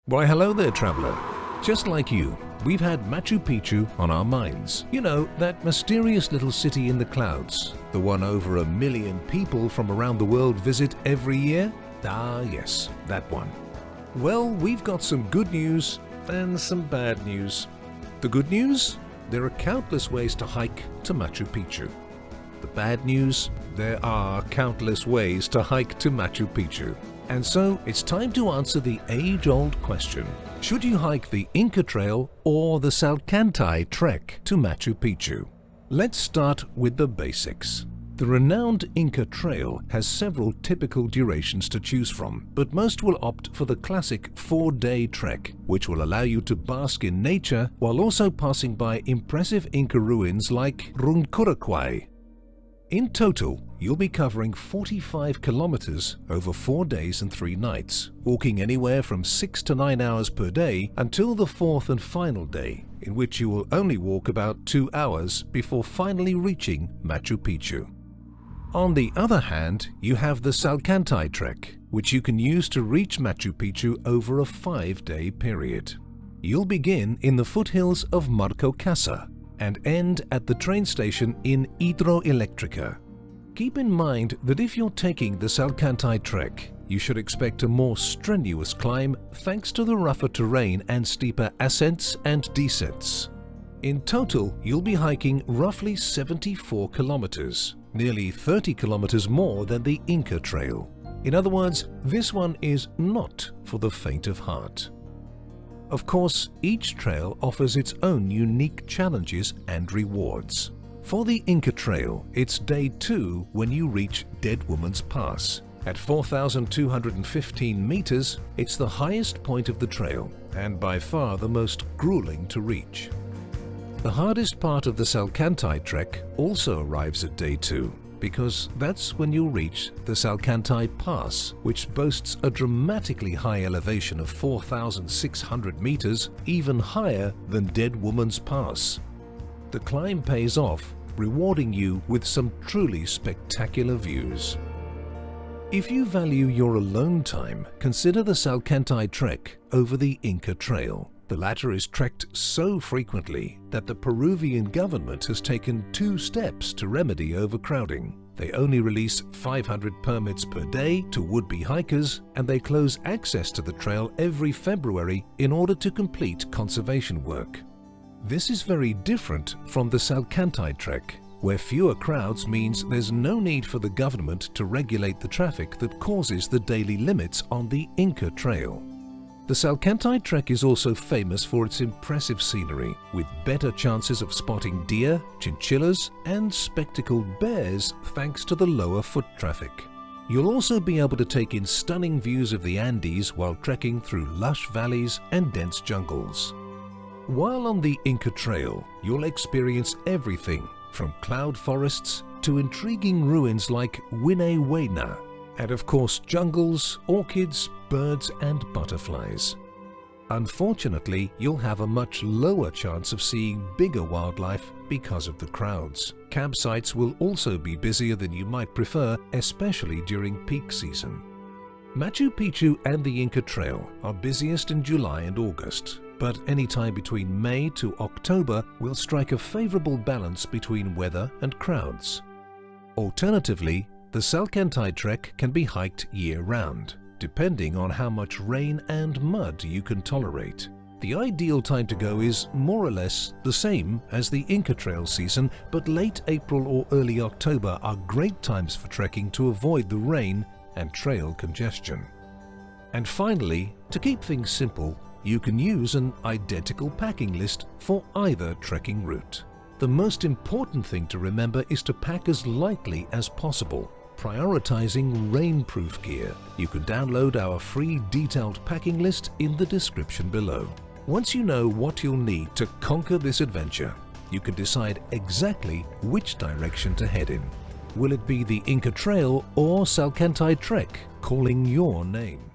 Why hello there, traveler. Just like you, we've had Machu Picchu on our minds. You know, that mysterious little city in the clouds, the one over 1 million people from around the world visit every year? Ah yes, that one. Well, we've got some good news and some bad news. The good news? There are countless ways to hike to Machu Picchu. The bad news? There are countless ways to hike to Machu Picchu. And so it's time to answer the age-old question. Should you hike the Inca Trail or the Salkantay trek to Machu Picchu? Let's start with the basics. The renowned Inca Trail has several typical durations to choose from, but most will opt for the classic 4-day trek, which will allow you to bask in nature while also passing by impressive Inca ruins like Runkuraqay. In total, you'll be covering 45 kilometers over 4 days and 3 nights, walking anywhere from 6 to 9 hours per day until the 4th and final day, in which you will only walk about 2 hours before finally reaching Machu Picchu. On the other hand, you have the Salkantay trek, which you can use to reach Machu Picchu over a 5-day period. You'll begin in the foothills of Marcocasa and end at the train station in Hidroelectrica. Keep in mind that if you're taking the Salkantay trek, you should expect a more strenuous climb thanks to the rougher terrain and steeper ascents and descents. In total, you'll be hiking roughly 74 kilometers, nearly 30 kilometers more than the Inca Trail. In other words, this one is not for the faint of heart. Of course, each trail offers its own unique challenges and rewards. For the Inca Trail, it's day 2 when you reach Dead Woman's Pass. At 4,215 meters, it's the highest point of the trail and by far the most grueling to reach. The hardest part of the Salkantay trek also arrives at day 2, because that's when you'll reach the Salkantay Pass, which boasts a dramatically high elevation of 4,600 meters, even higher than Dead Woman's Pass. The climb pays off, rewarding you with some truly spectacular views. If you value your alone time, consider the Salkantay trek over the Inca Trail. The latter is trekked so frequently that the Peruvian government has taken 2 steps to remedy overcrowding. They only release 500 permits per day to would-be hikers, and they close access to the trail every February in order to complete conservation work. This is very different from the Salkantay trek, where fewer crowds means there's no need for the government to regulate the traffic that causes the daily limits on the Inca Trail. The Salkantay trek is also famous for its impressive scenery, with better chances of spotting deer, chinchillas, and spectacled bears thanks to the lower foot traffic. You'll also be able to take in stunning views of the Andes while trekking through lush valleys and dense jungles. While on the Inca Trail, you'll experience everything from cloud forests to intriguing ruins like Winewayna, and of course jungles, orchids, birds and butterflies. Unfortunately, you'll have a much lower chance of seeing bigger wildlife because of the crowds. Campsites will also be busier than you might prefer, especially during peak season. Machu Picchu and the Inca Trail are busiest in July and August, but any time between May to October will strike a favorable balance between weather and crowds. Alternatively, the Salkantay trek can be hiked year-round, depending on how much rain and mud you can tolerate. The ideal time to go is more or less the same as the Inca Trail season, but late April or early October are great times for trekking to avoid the rain and trail congestion. And finally, to keep things simple, you can use an identical packing list for either trekking route. The most important thing to remember is to pack as lightly as possible, prioritizing rainproof gear. You can download our free detailed packing list in the description below. Once you know what you'll need to conquer this adventure, you can decide exactly which direction to head in. Will it be the Inca Trail or Salkantay trek calling your name?